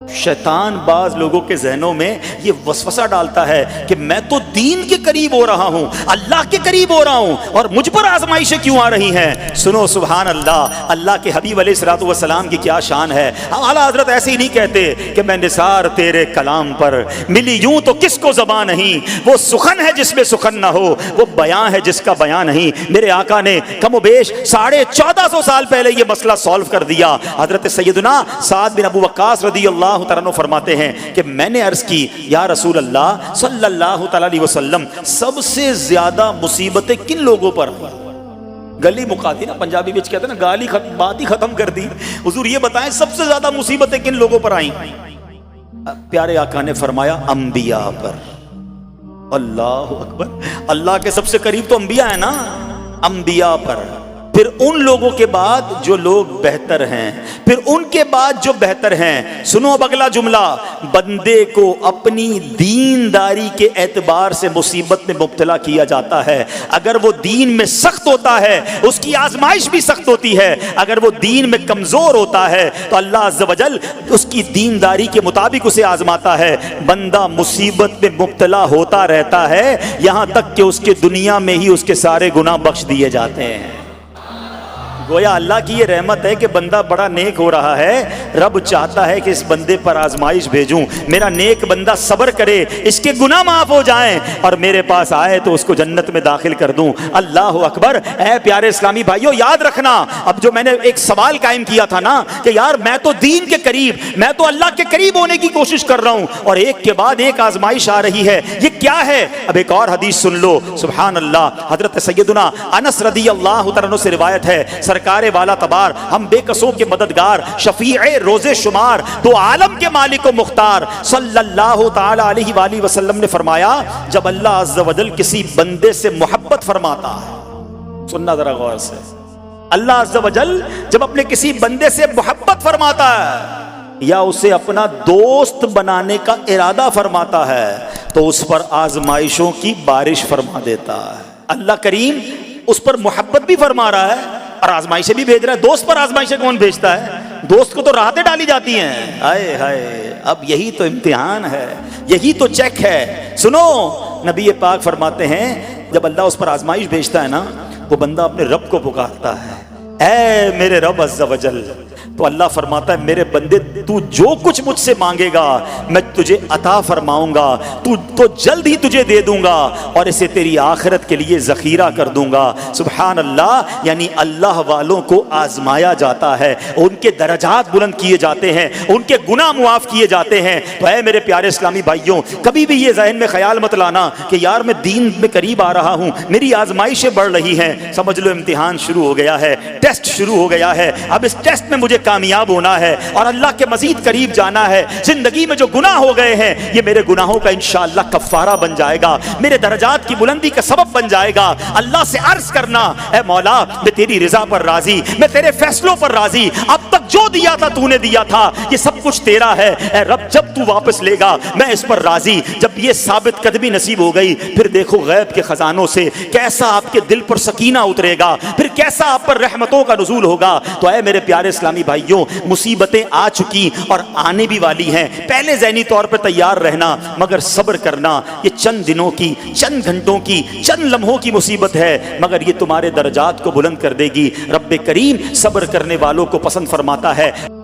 शैतान बाज लोगों के जहनों में ये वसवसा डालता है कि मैं तो दीन के करीब हो रहा हूं, अल्लाह के करीब हो रहा हूं, और मुझ पर आजमाइशें क्यों आ रही हैं। सुनो सुभान अल्लाह, अल्लाह के हबीब अलैहिस्सलातु वस्सलाम की क्या शान है। आला हज़रत ऐसे ही नहीं कहते कि मैं निसार तेरे कलाम पर मिली यूं तो किसको ज़बान नहीं, वो सुखन है जिसमें सुखन ना हो, वो बयां है जिसका बयां नहीं। मेरे आका ने कमोबेश 1450 साल पहले ये मसला सॉल्व कर दिया। हज़रत सैयदना साद बिन अबू वक्कास रज़ियल्लाहु तआला फरमाते हैं कि मैंने अर्ज की, या रसूल अल्लाह सल्लल्लाहु अलैहि वसल्लम, सबसे ज्यादा मुसीबतें किन लोगों पर? गली मुका दी ना, पंजाबी में कहते हैं ना, गाली बात ही खत्म कर दी। हुजूर ये बताएं सबसे ज्यादा मुसीबतें किन लोगों पर आई? प्यारे आका ने फरमाया अंबिया पर। अल्लाह अकबर, अल्लाह के सबसे करीब तो अंबिया है ना, अंबिया पर, फिर उन लोगों के बाद जो लोग बेहतर हैं, फिर उनके बाद जो बेहतर हैं। सुनो अब अगला जुमला, बंदे को अपनी दीनदारी के एतबार से मुसीबत में मुब्तला किया जाता है। अगर वो दीन में सख्त होता है उसकी आजमाइश भी सख्त होती है, अगर वो दीन में कमजोर होता है तो अल्लाह अज़्ज़ व जल उसकी दीनदारी के मुताबिक उसे आजमाता है। बंदा मुसीबत में मुब्तला होता रहता है यहां तक कि उसके दुनिया में ही उसके सारे गुनाह बख्श दिए जाते हैं। गोया अल्लाह की ये रहमत है कि बंदा बड़ा नेक हो रहा है, रब चाहता है कि इस बंदे पर आजमाइश भेजूं, मेरा नेक बंदा सब्र करे, इसके गुनाह माफ हो जाएं और मेरे पास आए तो उसको जन्नत में दाखिल कर दूं। अल्लाह अकबर। ऐ प्यारे इस्लामी भाइयों, याद रखना, अब जो मैंने एक सवाल कायम किया था ना कि यार मैं तो दीन के करीब, मैं तो अल्लाह के करीब होने की कोशिश कर रहा हूं और एक के बाद एक आजमाइश आ रही है, ये क्या है? अब एक और हदीस सुन लो, सुभान अल्लाह। हजरत सैयदना अनस रज़ियल्लाहु तआला अन्हु से रिवायत है, सरकारे वाला तबार, हम बेकसों के मददगार, शफीए रोजे शुमार, दो आलम के मालिक व मुख्तार सल्लल्लाहु तआला अलैहि वसल्लम ने फरमाया, जब अल्लाह अज़्ज़ व जल किसी बंदे से मोहब्बत फरमाता है, सुनना जरा गौर से, अल्लाह अज़्ज़ व जल जब अपने किसी बंदे से मोहब्बत फरमाता है या उसे अपना दोस्त बनाने का इरादा फरमाता है तो उस पर आजमाइशों की बारिश फरमा देता है। अल्लाह करीम उस पर मोहब्बत भी फरमा रहा है और आजमाइशें भी भेज रहा है। दोस्त पर आजमाइशें कौन भेजता है? दोस्त को तो राहतें डाली जाती हैं। हाय हाय, अब यही तो इम्तिहान है, यही तो चेक है। सुनो, नबी पाक फरमाते हैं जब अल्लाह उस पर आजमाइश भेजता है ना, वो बंदा अपने रब को पुकारता है, ऐ मेरे रब अज़्ज़ व जल। तो अल्लाह फरमाता है, मेरे बंदे तू जो कुछ मुझसे मांगेगा मैं तुझे अता फरमाऊंगा, तू तो जल्द ही तुझे दे दूंगा और इसे तेरी आखिरत के लिए ज़खीरा कर दूंगा। सुभान अल्लाह। यानी अल्लाह वालों को आजमाया जाता है, उनके दर्जात बुलंद किए जाते हैं, उनके गुनाह मुआफ़ किए जाते हैं। तो ऐ मेरे प्यारे इस्लामी भाइयों, कभी भी ये ज़हन में ख्याल मत लाना कि यार मैं दीन में करीब आ रहा हूँ, मेरी आजमाइशें बढ़ रही हैं। समझ लो इम्तिहान शुरू हो गया है, टेस्ट शुरू हो गया है। अब इस टेस्ट में मुझे कामयाब होना है और अल्लाह के मजीद करीब जाना है। जिंदगी में जो गुनाह हो गए हैं ये मेरे गुनाहों का इंशाअल्लाह कफ़ारा बन जाएगा, मेरे दर्जात की बुलंदी का सबब बन जाएगा। अल्लाह से अर्ज करना, ऐ मौला मैं तेरी रिजा पर राजी, मैं तेरे फैसलों पर राजी, अब तक जो दिया था तूने दिया था, ये सब कुछ तेरा है। ऐ रब जब तू वापस लेगा मैं इस पर राजी। जब ये साबित कदमी नसीब हो गई, फिर देखो गैब के खजानों से कैसा आपके दिल पर सकीना उतरेगा, फिर कैसा आप पर रहमतों का नुज़ूल होगा। तो ऐ मेरे प्यारे इस्लामी भाइयों, मुसीबतें आ चुकी और आने भी वाली हैं, पहले ज़हनी तौर पर तैयार रहना, मगर सब्र करना। ये चंद दिनों की, चंद घंटों की, चंद लम्हों की मुसीबत है, मगर ये तुम्हारे दर्जात को बुलंद कर देगी। रब्बे करीम सब्र करने वालों को पसंद फरमाता है।